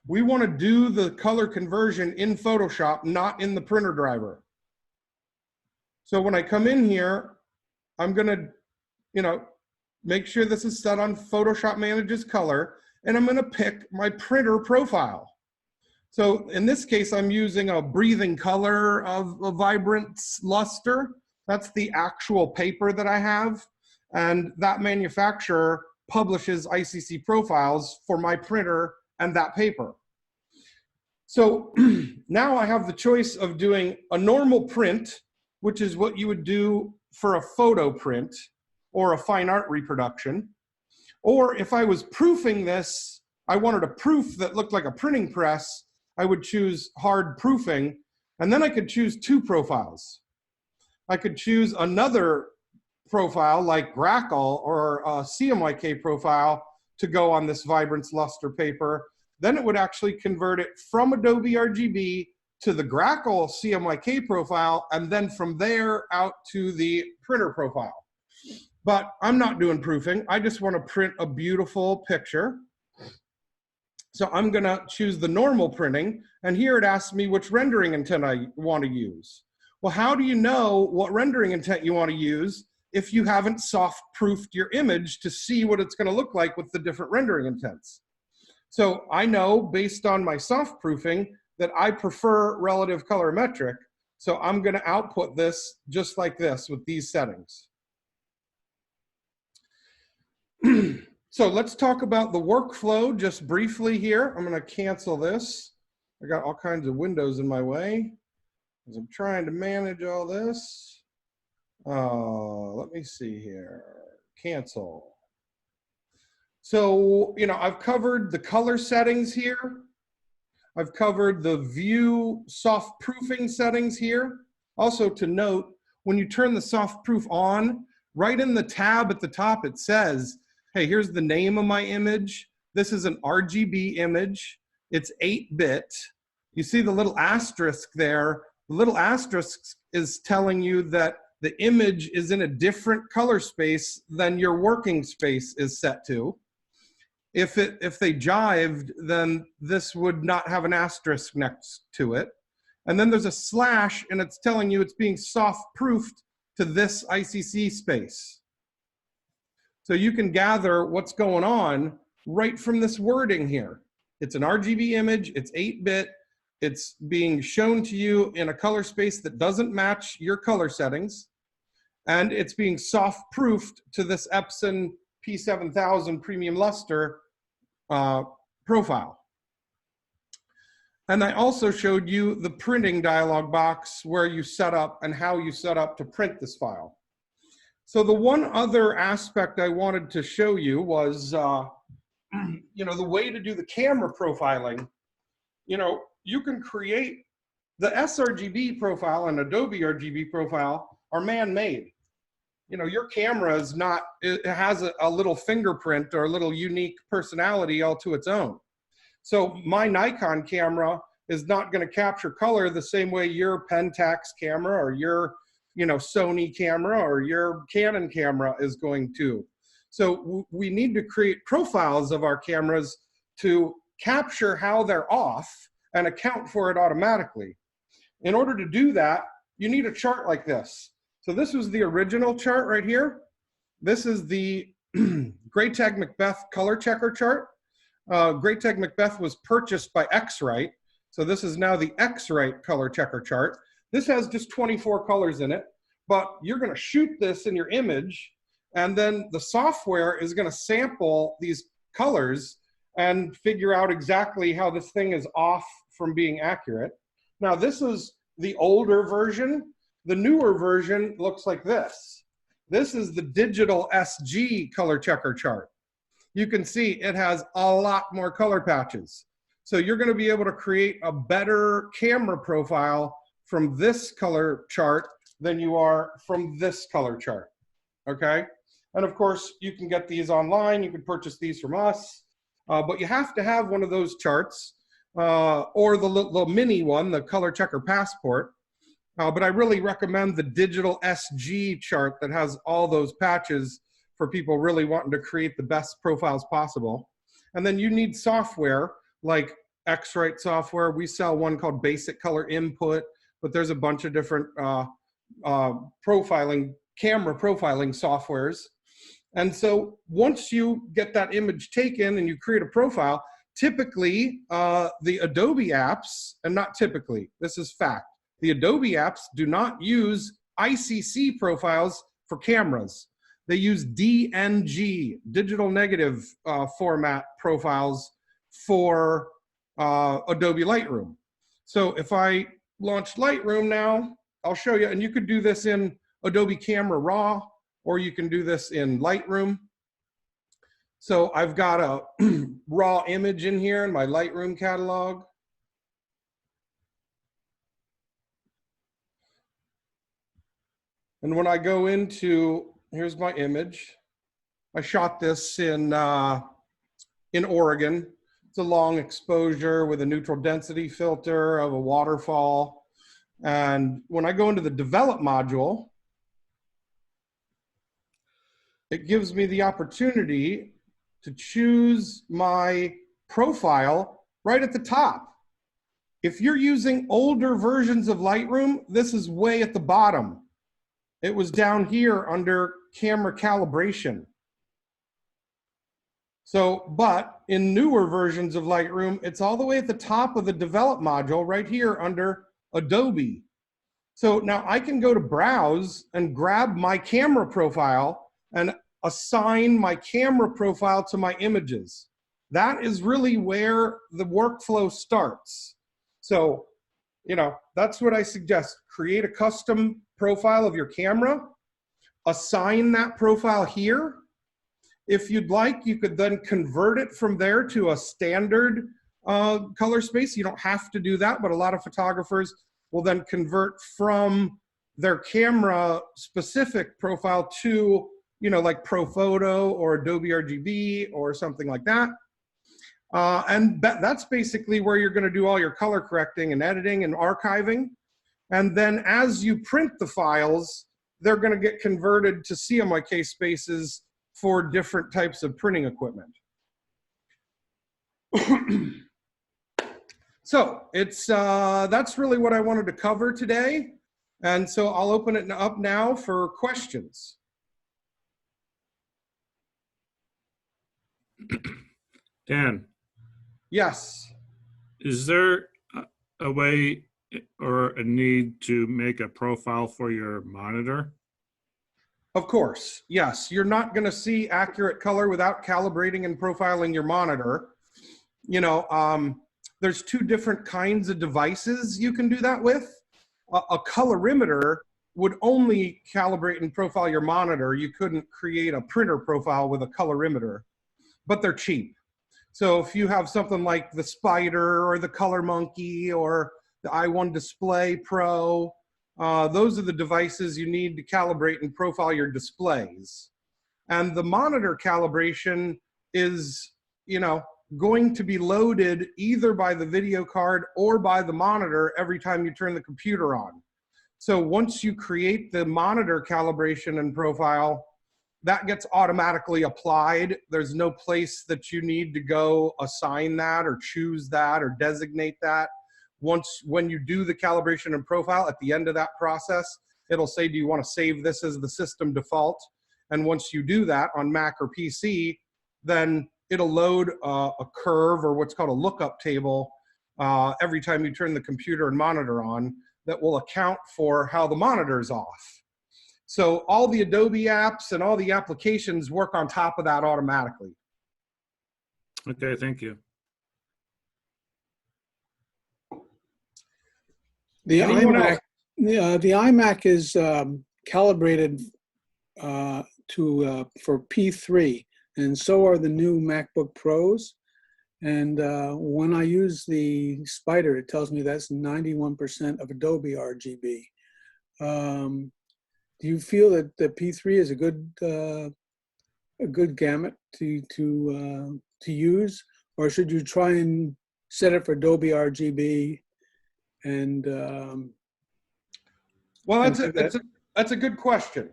We want to do the color conversion in Photoshop, not in the printer driver. So when I come in here, I'm going to, make sure this is set on Photoshop manages color, and I'm going to pick my printer profile. So in this case, I'm using a breathing color of a vibrant luster. That's the actual paper that I have. And that manufacturer publishes ICC profiles for my printer and that paper. So now I have the choice of doing a normal print, which is what you would do for a photo print or a fine art reproduction. Or if I was proofing this, I wanted a proof that looked like a printing press, I would choose hard proofing, and then I could choose two profiles. I could choose another profile like Grackle or a Cmyk profile to go on this Vibrance Luster paper. Then it would actually convert it from Adobe Rgb to the Grackle Cmyk profile, and then from there out to the printer profile. But I'm not doing proofing. I just want to print a beautiful picture. So I'm going to choose the normal printing, and here it asks me which rendering intent I want to use. Well, how do you know what rendering intent you want to use if you haven't soft proofed your image to see what it's going to look like with the different rendering intents? So I know based on my soft proofing that I prefer relative colorimetric. So I'm going to output this just like this with these settings. So let's talk about the workflow just briefly here. I'm going to cancel this. I got all kinds of windows in my way as I'm trying to manage all this. Let me see here. Cancel. So, you know, I've covered the color settings here. I've covered the view soft proofing settings here. Also to note, when you turn the soft proof on, right in the tab at the top, it says, hey, here's the name of my image. This is an RGB image. It's 8-bit. You see the little asterisk there. The little asterisk is telling you that the image is in a different color space than your working space is set to. If they jived, then this would not have an asterisk next to it. And then there's a slash, and it's telling you it's being soft proofed to this ICC space. So you can gather what's going on right from this wording here. It's an RGB image, it's 8-bit, it's being shown to you in a color space that doesn't match your color settings, and it's being soft proofed to this Epson P7000 premium luster profile. And I also showed you the printing dialog box where you set up and how you set up to print this file. So the one other aspect I wanted to show you was, you know, the way to do the camera profiling. You know, you can create the Srgb profile and Adobe Rgb profile are man-made. You know, your camera is not, it has a little fingerprint or a little unique personality all to its own. So my Nikon camera is not going to capture color the same way your Pentax camera or your, you know, Sony camera or your Canon camera is going to. So we need to create profiles of our cameras to capture how they're off and account for it automatically. In order to do that, you need a chart like this. So this was the original chart right here. This is the Gamete Viewer color checker chart. Gamete Viewer was purchased by X-Rite. So this is now the X-Rite color checker chart. This has just 24 colors in it, but you're gonna shoot this in your image, and then the software is gonna sample these colors and figure out exactly how this thing is off from being accurate. Now this is the older version. The newer version looks like this. This is the digital SG color checker chart. You can see it has a lot more color patches. So you're going to be able to create a better camera profile from this color chart than you are from this color chart, okay? And of course, you can get these online. You can purchase these from us, but you have to have one of those charts or the little mini one, the color checker passport. But I really recommend the digital SG chart that has all those patches for people really wanting to create the best profiles possible. And then you need software like X-Rite software. We sell one called Basic Color Input, but there's a bunch of different camera profiling softwares. And so once you get that image taken and you create a profile, typically the Adobe apps, and not typically, this is fact, the Adobe apps do not use ICC profiles for cameras. They use DNG, digital negative format profiles for Adobe Lightroom. So if I launch Lightroom now, I'll show you, and you could do this in Adobe Camera Raw, or you can do this in Lightroom. So I've got a raw image in here in my Lightroom catalog. And when I go into, here's my image. I shot this in Oregon. It's a long exposure with a neutral density filter of a waterfall. And when I go into the develop module, it gives me the opportunity to choose my profile right at the top. If you're using older versions of Lightroom, this is way at the bottom. It was down here under camera calibration. So, but in newer versions of Lightroom, it's all the way at the top of the develop module right here under Adobe. So now I can go to browse and grab my camera profile and assign my camera profile to my images. That is really where the workflow starts. So, you know, that's what I suggest. Create a custom profile of your camera, assign that profile here, If you'd like, you could then convert it from there to a standard color space. You don't have to do that, but a lot of photographers will then convert from their camera specific profile to, like Prophoto or Adobe Rgb or something like that. And that's basically where you're going to do all your color correcting and editing and archiving. And then as you print the files, they're going to get converted to Cmyk spaces for different types of printing equipment. So that's really what I wanted to cover today. And so I'll open it up now for questions. Dan. Yes. Is there a way or a need to make a profile for your monitor? Of course, yes. You're not going to see accurate color without calibrating and profiling your monitor. There's two different kinds of devices you can do that with. A colorimeter would only calibrate and profile your monitor. You couldn't create a printer profile with a colorimeter, but they're cheap. So if you have something like the Spider or the Color Monkey or the i1 Display Pro, those are the devices you need to calibrate and profile your displays. And the monitor calibration is, going to be loaded either by the video card or by the monitor every time you turn the computer on. So once you create the monitor calibration and profile, that gets automatically applied. There's no place that you need to go assign that or choose that or designate that. When you do the calibration and profile, at the end of that process, it'll say, do you want to save this as the system default? And once you do that on Mac or PC, then it'll load a curve or what's called a lookup table every time you turn the computer and monitor on that will account for how the monitor is off. So all the Adobe apps and all the applications work on top of that automatically. Okay, thank you. The iMac is calibrated for P3, and so are the new MacBook Pros. And when I use the Spider, it tells me that's 91% of Adobe Rgb. Do you feel that the P3 is a good gamut to use, or should you try and set it for Adobe Rgb? And well, that's a good question.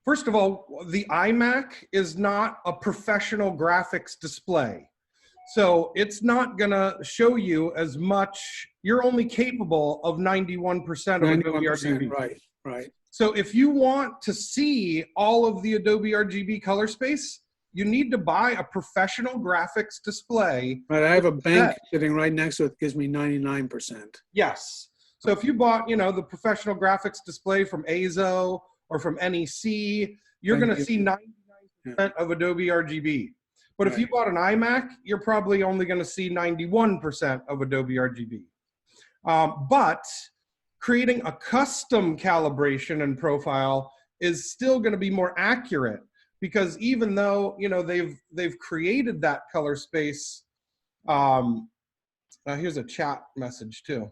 First of all, the iMac is not a professional graphics display. So it's not going to show you as much. You're only capable of 91% of Adobe Rgb. Right, right. So if you want to see all of the Adobe Rgb color space, you need to buy a professional graphics display. Right, I have a bank sitting right next to it that gives me 99%. Yes. So if you bought, the professional graphics display from AZO or from NEC, you're going to see 99% of Adobe Rgb. But if you bought an iMac, you're probably only going to see 91% of Adobe Rgb. But creating a custom calibration and profile is still going to be more accurate, because even though they've created that color space, here's a chat message too.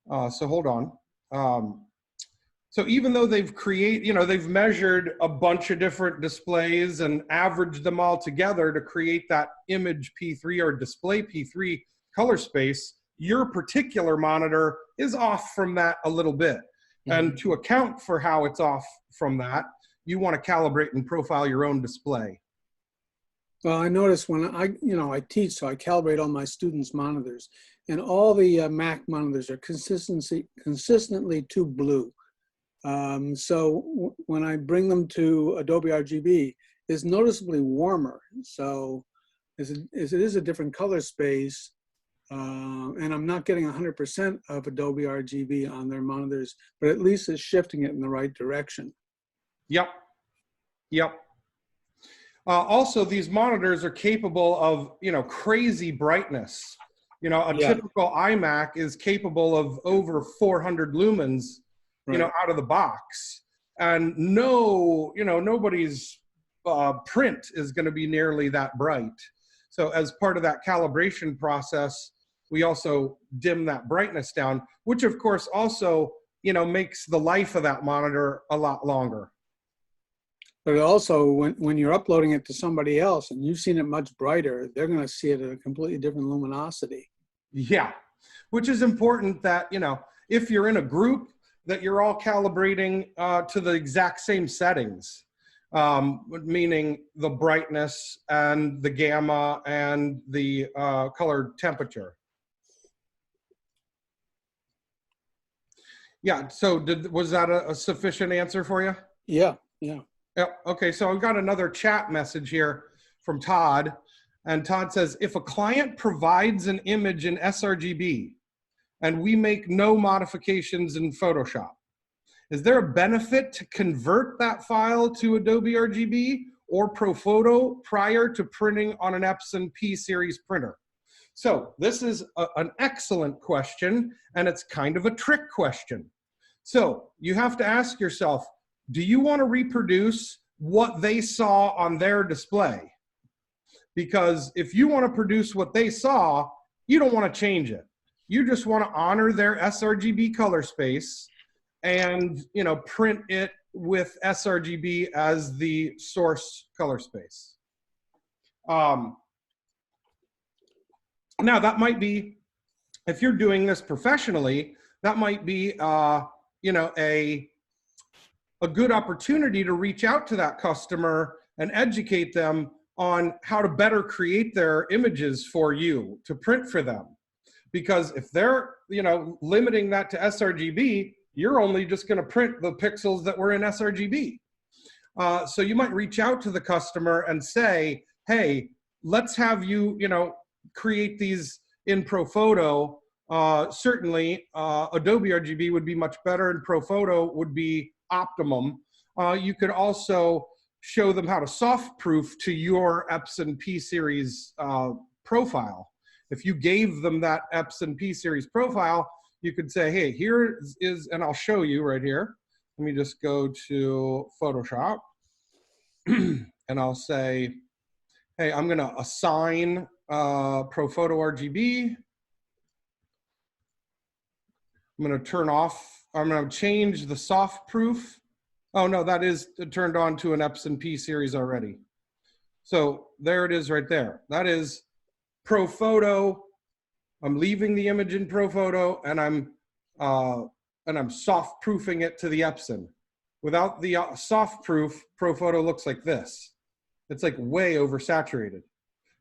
So hold on. So even though they've they've measured a bunch of different displays and averaged them all together to create that image P3 or display P3 color space, your particular monitor is off from that a little bit. Mm-hmm. And to account for how it's off from that, you want to calibrate and profile your own display. Well, I notice when I teach, so I calibrate all my students' monitors, and all the Mac monitors are consistently too blue. So when I bring them to Adobe Rgb, it's noticeably warmer. So it is a different color space, and I'm not getting 100% of Adobe Rgb on their monitors, but at least it's shifting it in the right direction. Yep. Yep. Also, these monitors are capable of, crazy brightness. A typical iMac is capable of over 400 lumens, out of the box. And nobody's print is going to be nearly that bright. So as part of that calibration process, we also dim that brightness down, which of course also, you know, makes the life of that monitor a lot longer. But also, when you're uploading it to somebody else and you've seen it much brighter, they're going to see it at a completely different luminosity. Yeah, which is important that, you know, if you're in a group, that you're all calibrating to the exact same settings, meaning the brightness and the gamma and the color temperature. Yeah, so was that a sufficient answer for you? Yeah, yeah. Yep. Okay, so I've got another chat message here from Todd. And Todd says, if a client provides an image in sRgb and we make no modifications in Photoshop, is there a benefit to convert that file to Adobe Rgb or Prophoto prior to printing on an Epson P-Series printer? So this is an excellent question, and it's kind of a trick question. So you have to ask yourself, do you want to reproduce what they saw on their display? Because if you want to produce what they saw, you don't want to change it. You just want to honor their sRgb color space and, you know, print it with sRgb as the source color space. Now that might be, if you're doing this professionally, that might be, you know, a good opportunity to reach out to that customer and educate them on how to better create their images for you to print for them. Because if they're, you know, limiting that to sRgb, you're only just going to print the pixels that were in sRgb. So you might reach out to the customer and say, hey, let's have you, you know, create these in Prophoto. Certainly, Adobe Rgb would be much better, and Prophoto would be optimum. You could also show them how to soft proof to your Epson P-Series profile. If you gave them that Epson P-Series profile, you could say, hey, here is, and I'll show you right here. Let me just go to Photoshop and I'll say, hey, I'm gonna assign Prophoto Rgb. I'm gonna turn off, I'm gonna change the soft proof. Oh no, that is turned on to an Epson P-Series already. So there it is right there. That is Prophoto. I'm leaving the image in Prophoto and I'm soft proofing it to the Epson. Without the soft proof, Prophoto looks like this. It's like way oversaturated.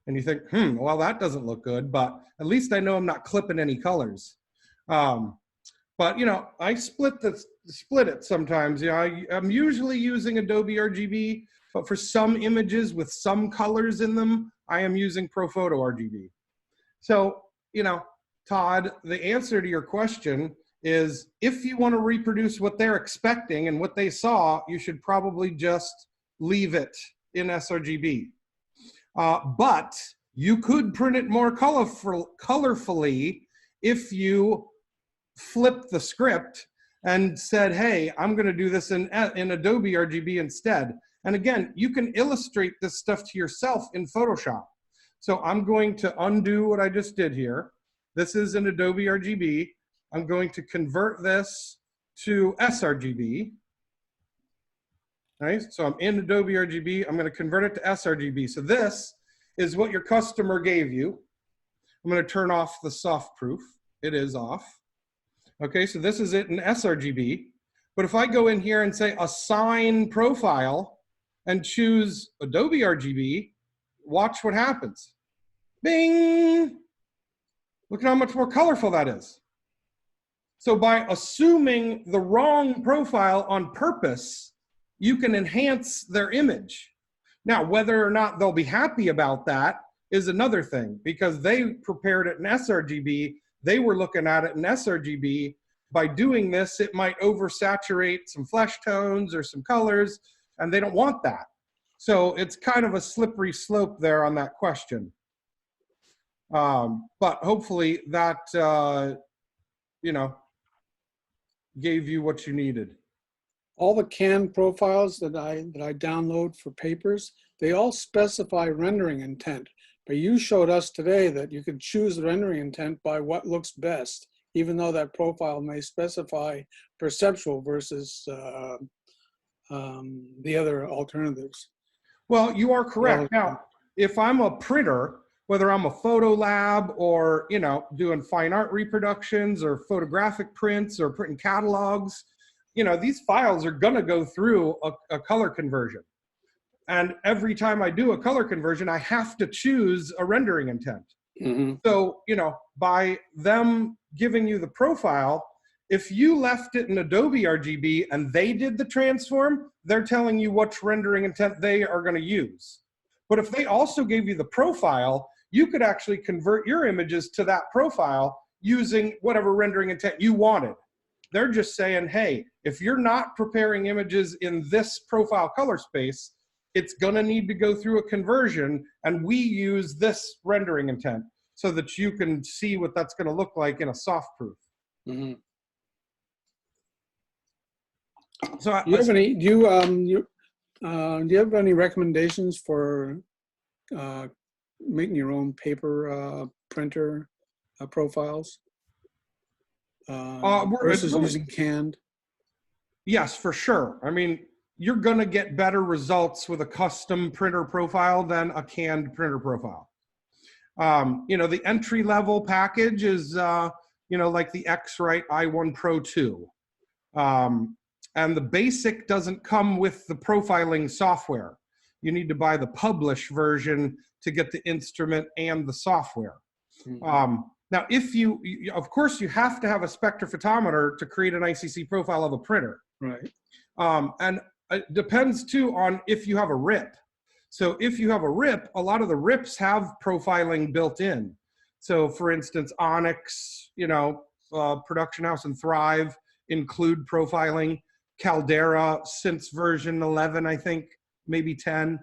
And you think, well, that doesn't look good, but at least I know I'm not clipping any colors. But you know, I split it sometimes. You know, I'm usually using Adobe Rgb, but for some images with some colors in them, I am using Prophoto Rgb. So, you know, Todd, the answer to your question is, if you want to reproduce what they're expecting and what they saw, you should probably just leave it in sRgb. But you could print it more colorfully if you flipped the script and said, hey, I'm going to do this in Adobe Rgb instead. And again, you can illustrate this stuff to yourself in Photoshop. So I'm going to undo what I just did here. This is in Adobe Rgb. I'm going to convert this to sRgb. Right? So I'm in Adobe Rgb. I'm going to convert it to sRgb. So this is what your customer gave you. I'm going to turn off the soft proof. It is off. Okay, so this is it in sRgb. But if I go in here and say assign profile and choose Adobe Rgb, watch what happens. Bing! Look at how much more colorful that is. So by assuming the wrong profile on purpose, you can enhance their image. Now, whether or not they'll be happy about that is another thing, because they prepared it in sRgb. They were looking at it in sRgb. By doing this, it might oversaturate some flesh tones or some colors, and they don't want that. So it's kind of a slippery slope there on that question. But hopefully that, you know, gave you what you needed. all the canned profiles that I download for papers, they all specify rendering intent. But you showed us today that you could choose the rendering intent by what looks best, even though that profile may specify perceptual versus the other alternatives. Well, you are correct. Now, if I'm a printer, whether I'm a photo lab or, you know, doing fine art reproductions or photographic prints or printing catalogs, you know, these files are going to go through a color conversion. And every time I do a color conversion, I have to choose a rendering intent. Mm-hmm. So, you know, by them giving you the profile, if you left it in Adobe Rgb and they did the transform, they're telling you which rendering intent they are going to use. But if they also gave you the profile, you could actually convert your images to that profile using whatever rendering intent you wanted. They're just saying, hey, if you're not preparing images in this profile color space, it's going to need to go through a conversion, and we use this rendering intent so that you can see what that's going to look like in a soft proof. Mm-hmm. So Do you have any recommendations for making your own paper printer profiles versus using canned? Yes, for sure. I mean, you're going to get better results with a custom printer profile than a canned printer profile. You know, the entry level package is, you know, like the X-Rite i1 Pro 2. And the basic doesn't come with the profiling software. You need to buy the publish version to get the instrument and the software. Mm-hmm. Now, if you, of course, you have to have a spectrophotometer to create an ICC profile of a printer. Right. And it depends too on if you have a RIP. So if you have a RIP, a lot of the RIPs have profiling built in. So for instance, Onyx, you know, Production House and Thrive include profiling. Caldera, since version 11, I think, maybe 10,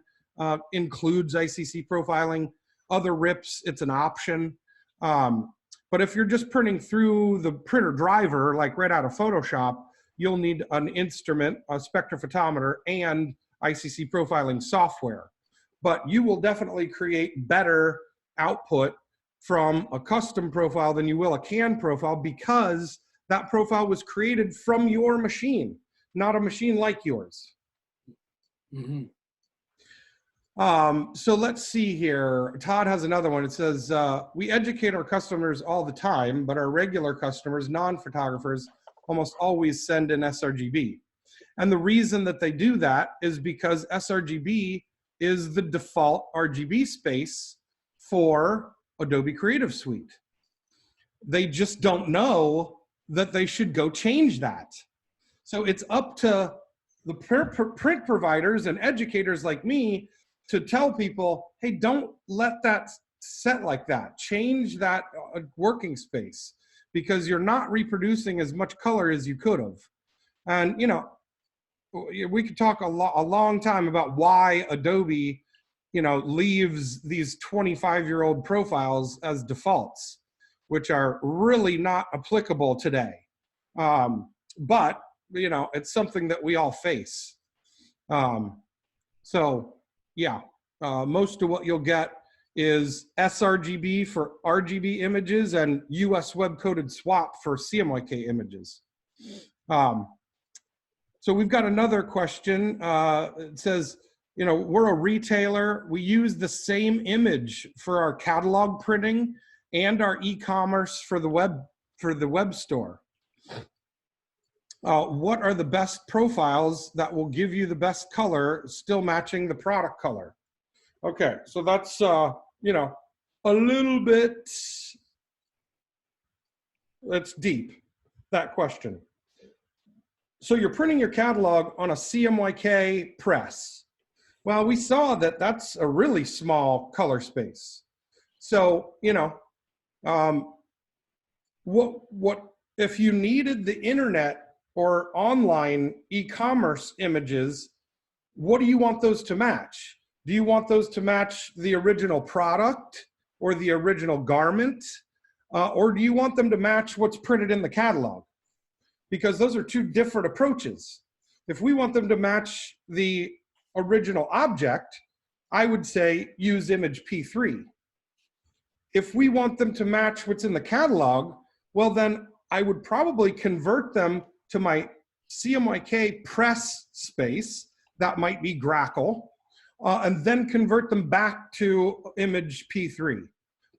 includes ICC profiling. Other RIPs, it's an option. But if you're just printing through the printer driver, like right out of Photoshop, you'll need an instrument, a spectrophotometer, and ICC profiling software. But you will definitely create better output from a custom profile than you will a canned profile, because that profile was created from your machine, not a machine like yours. Mm-hmm. So let's see here. Todd has another one. It says, we educate our customers all the time, but our regular customers, non-photographers, almost always send in Srgb. And the reason that they do that is because Srgb is the default RGB space for Adobe Creative Suite. They just don't know that they should go change that. So it's up to the print providers and educators like me to tell people, hey, don't let that set like that. Change that working space, because you're not reproducing as much color as you could have. And, you know, we could talk a long time about why Adobe, you know, leaves these 25-year-old profiles as defaults, which are really not applicable today. But, you know, it's something that we all face. So, yeah, most of what you'll get is Srgb for RGB images and US web-coded swap for Cmyk images. So we've got another question. It says, you know, we're a retailer. We use the same image for our catalog printing and our e-commerce for the web store. What are the best profiles that will give you the best color, still matching the product color? Okay, so that's, you know, a little bit, that's deep, that question. So you're printing your catalog on a Cmyk press. Well, we saw that that's a really small color space. So, you know, what if you needed the internet or online e-commerce images, what do you want those to match? Do you want those to match the original product or the original garment? Or do you want them to match what's printed in the catalog? Because those are two different approaches. If we want them to match the original object, I would say use image P3. If we want them to match what's in the catalog, well then I would probably convert them to my Cmyk press space, that might be Grackle, and then convert them back to image P3.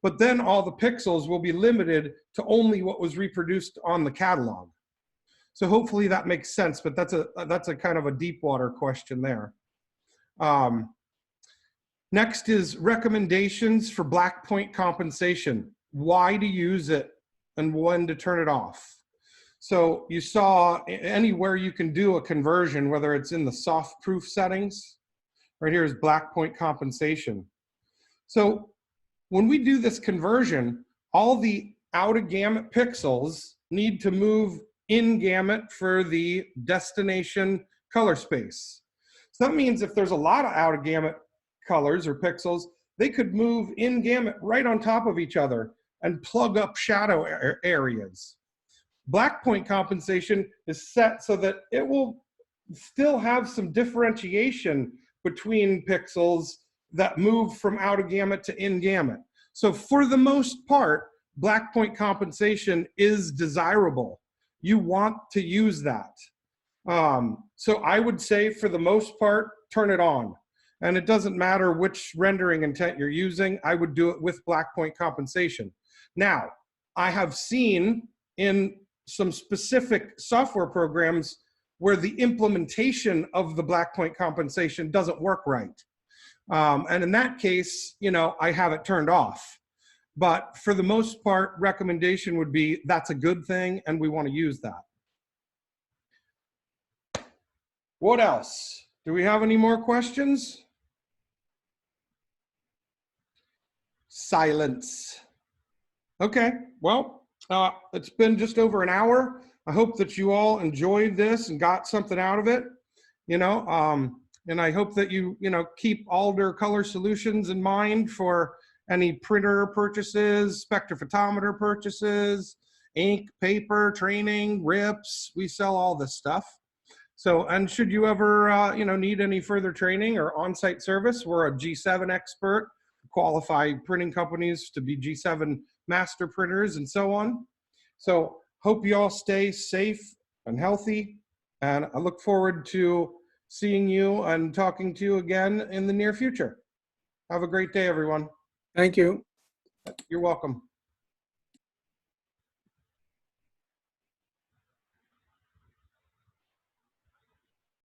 But then all the pixels will be limited to only what was reproduced on the catalog. So hopefully that makes sense, but that's a kind of a deep water question there. Next is recommendations for black point compensation. Why to use it and when to turn it off. So you saw anywhere you can do a conversion, whether it's in the soft proof settings, right here is black point compensation. So when we do this conversion, all the out of gamut pixels need to move in gamut for the destination color space. So that means if there's a lot of out of gamut colors or pixels, they could move in gamut right on top of each other and plug up shadow areas. Black point compensation is set so that it will still have some differentiation between pixels that move from out of gamut to in gamut. So for the most part, black point compensation is desirable. You want to use that. So I would say for the most part, turn it on. And it doesn't matter which rendering intent you're using, I would do it with black point compensation. Now, I have seen in some specific software programs where the implementation of the black point compensation doesn't work right. And in that case, you know, I have it turned off. But for the most part, recommendation would be that's a good thing and we want to use that. What else? Do we have any more questions? Silence. Okay, well, it's been just over an hour. I hope that you all enjoyed this and got something out of it, you know, and I hope that you keep Alder Color Solutions in mind for any printer purchases, spectrophotometer purchases, ink, paper, training, RIPs. We sell all this stuff. So, and should you ever, need any further training or on-site service, we're a G7 expert, qualify printing companies to be G7 master printers and so on. So hope you all stay safe and healthy. And I look forward to seeing you and talking to you again in the near future. Have a great day, everyone. Thank you. You're welcome.